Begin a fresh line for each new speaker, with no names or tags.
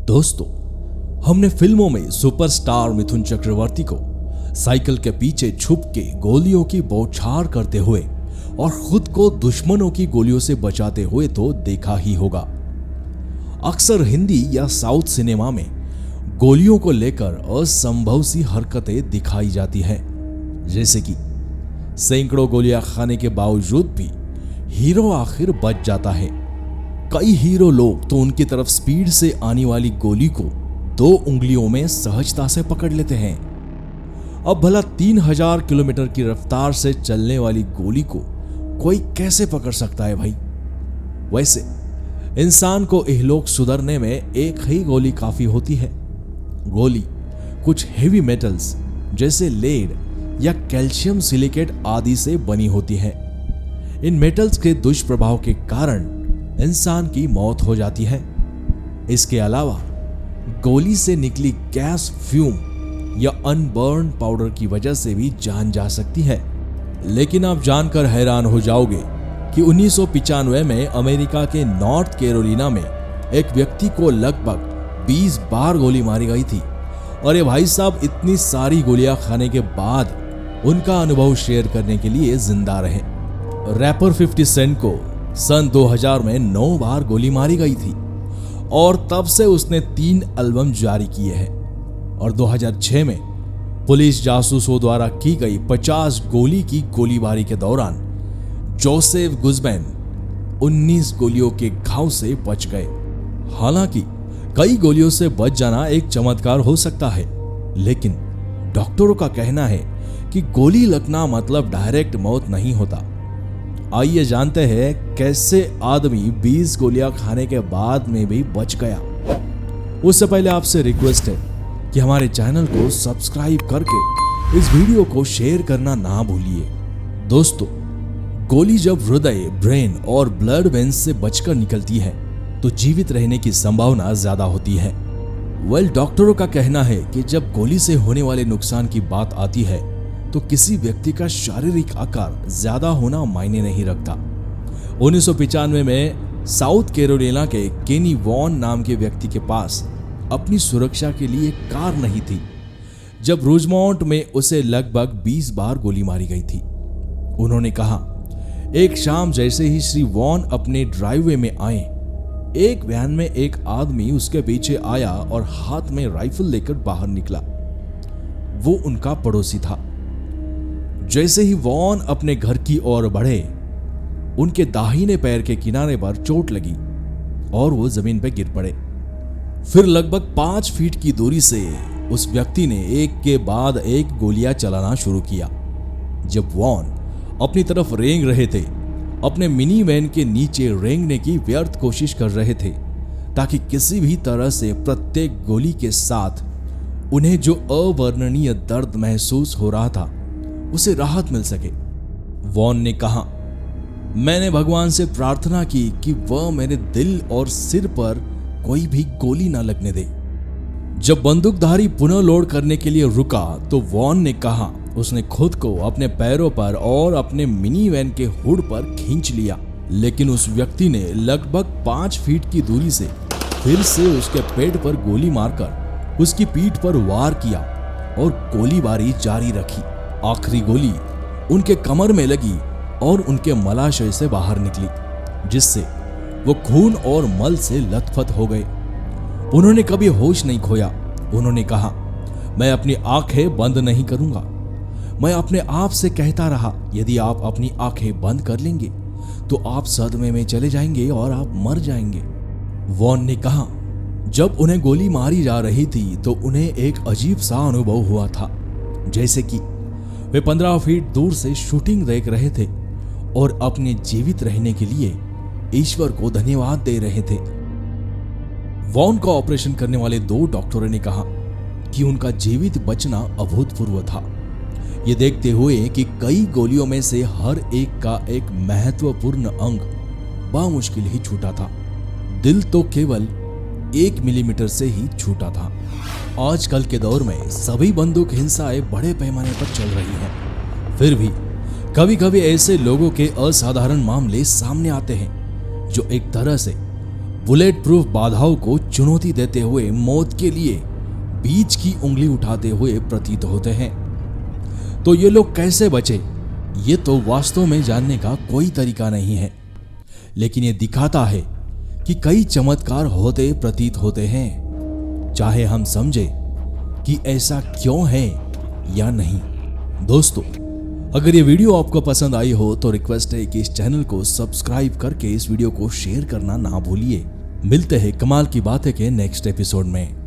दोस्तों, हमने फिल्मों में सुपरस्टार मिथुन चक्रवर्ती को साइकिल के पीछे छुप के गोलियों की बौछार करते हुए और खुद को दुश्मनों की गोलियों से बचाते हुए तो देखा ही होगा। अक्सर हिंदी या साउथ सिनेमा में गोलियों को लेकर असंभव सी हरकतें दिखाई जाती हैं, जैसे कि सैकड़ों गोलियां खाने के बावजूद भी हीरो आखिर बच जाता है। कई हीरो लोग तो उनकी तरफ स्पीड से आने वाली गोली को 2 उंगलियों में सहजता से पकड़ लेते हैं। अब भला 3000 किलोमीटर की रफ्तार से चलने वाली गोली को कोई कैसे पकड़ सकता है भाई? वैसे इंसान को इहलोक सुधरने में एक ही गोली काफी होती है। गोली कुछ हेवी मेटल्स जैसे लेड या कैल्शियम सिलिकेट आदि से बनी होती है। इन मेटल्स के दुष्प्रभाव के कारण इंसान की मौत हो जाती है। इसके अलावा गोली से निकली गैस, फ्यूम या अनबर्न पाउडर की वजह से भी जान जा सकती है। लेकिन आप जानकर हैरान हो जाओगे कि 1995 में अमेरिका के नॉर्थ कैरोलिना में एक व्यक्ति को लगभग 20 बार गोली मारी गई थी। और ये भाई साहब इतनी सारी गोलियां खाने के बाद उनका अनुभव शेयर करने के लिए जिंदा रहे। रैपर 50 सेंट को सन 2000 में 9 बार गोली मारी गई थी और तब से उसने 3 एल्बम जारी किए हैं। और 2006 में पुलिस जासूसों द्वारा की गई 50 गोली की गोलीबारी के दौरान जोसेफ गुज़मैन 19 गोलियों के घाव से बच गए। हालांकि कई गोलियों से बच जाना एक चमत्कार हो सकता है, लेकिन डॉक्टरों का कहना है कि गोली लगना मतलब डायरेक्ट मौत नहीं होता। आइए जानते हैं कैसे आदमी 20 गोलियां खाने के बाद में भी बच गया। उससे पहले आपसे रिक्वेस्ट है कि हमारे चैनल को सब्सक्राइब करके इस वीडियो को शेयर करना ना भूलिए। दोस्तों, गोली जब हृदय, ब्रेन और ब्लड वेन्स से बचकर निकलती है तो जीवित रहने की संभावना ज्यादा होती है। डॉक्टरों का कहना है कि जब गोली से होने वाले नुकसान की बात आती है तो किसी व्यक्ति का शारीरिक आकार ज्यादा होना मायने नहीं रखता। 1995 में साउथ कैरोलिना के केनी वॉन नाम के व्यक्ति के पास अपनी सुरक्षा के लिए कार नहीं थी, जब रूजमोंट में उसे लगभग 20 बार गोली मारी गई थी। उन्होंने कहा, एक शाम जैसे ही श्री वॉन अपने ड्राइववे में आए, एक वैन में एक आदमी उसके पीछे आया और हाथ में राइफल लेकर बाहर निकला। वो उनका पड़ोसी था। जैसे ही वॉन अपने घर की ओर बढ़े, उनके दाहिने पैर के किनारे पर चोट लगी और वो जमीन पर गिर पड़े। फिर लगभग 5 फीट की दूरी से उस व्यक्ति ने एक के बाद एक गोलियां चलाना शुरू किया। जब वॉन अपनी तरफ रेंग रहे थे, अपने मिनी वैन के नीचे रेंगने की व्यर्थ कोशिश कर रहे थे ताकि किसी भी तरह से प्रत्येक गोली के साथ उन्हें जो अवर्णनीय दर्द महसूस हो रहा था उसे राहत मिल सके। वॉन ने कहा, मैंने भगवान से प्रार्थना की कि वह मेरे दिल और सिर पर कोई भी गोली ना लगने दे। जब बंदूकधारी पुनः लोड करने के लिए रुका तो वॉन ने कहा उसने खुद को अपने पैरों पर और अपने मिनी वैन के हुड पर खींच लिया, लेकिन उस व्यक्ति ने लगभग 5 फीट की दूरी से फिर से उसके पेट पर गोली मारकर उसकी पीठ पर वार किया और गोलीबारी जारी रखी। आखिरी गोली उनके कमर में लगी और उनके मलाशय से बाहर निकली, जिससे वो खून और मल से लथपथ हो गए। उन्होंने कभी होश नहीं खोया। उन्होंने कहा, मैं अपनी आंखें बंद नहीं करूंगा। मैं अपने आप से कहता रहा, यदि आप अपनी आंखें बंद कर लेंगे तो आप सदमे में चले जाएंगे और आप मर जाएंगे। वॉन ने कहा, जब उन्हें गोली मारी जा रही थी तो उन्हें एक अजीब सा अनुभव हुआ था, जैसे कि वे 15 फीट दूर से शूटिंग देख रहे थे और अपने जीवित रहने के लिए ईश्वर को धन्यवाद दे रहे थे। वॉन का ऑपरेशन करने वाले 2 डॉक्टरों ने कहा कि उनका जीवित बचना अभूतपूर्व था, ये देखते हुए कि कई गोलियों में से हर एक का एक महत्वपूर्ण अंग बामुश्किल ही छूटा था। दिल तो केवल 1 मिलीमीटर से ही छूटा था। आजकल के दौर में सभी बंदूक हिंसाएं बड़े पैमाने पर चल रही हैं। फिर भी कभी कभी ऐसे लोगों के असाधारण मामले सामने आते हैं जो एक तरह से बुलेट प्रूफ बाधाओं को चुनौती देते हुए मौत के लिए बीच की उंगली उठाते हुए प्रतीत होते हैं। तो ये लोग कैसे बचे, ये तो वास्तव में जानने का कोई तरीका नहीं है, लेकिन ये दिखाता है कि कई चमत्कार होते प्रतीत होते हैं, चाहे हम समझे कि ऐसा क्यों है या नहीं। दोस्तों, अगर ये वीडियो आपको पसंद आई हो तो रिक्वेस्ट है कि इस चैनल को सब्सक्राइब करके इस वीडियो को शेयर करना ना भूलिए। मिलते हैं कमाल की बातें के नेक्स्ट एपिसोड में।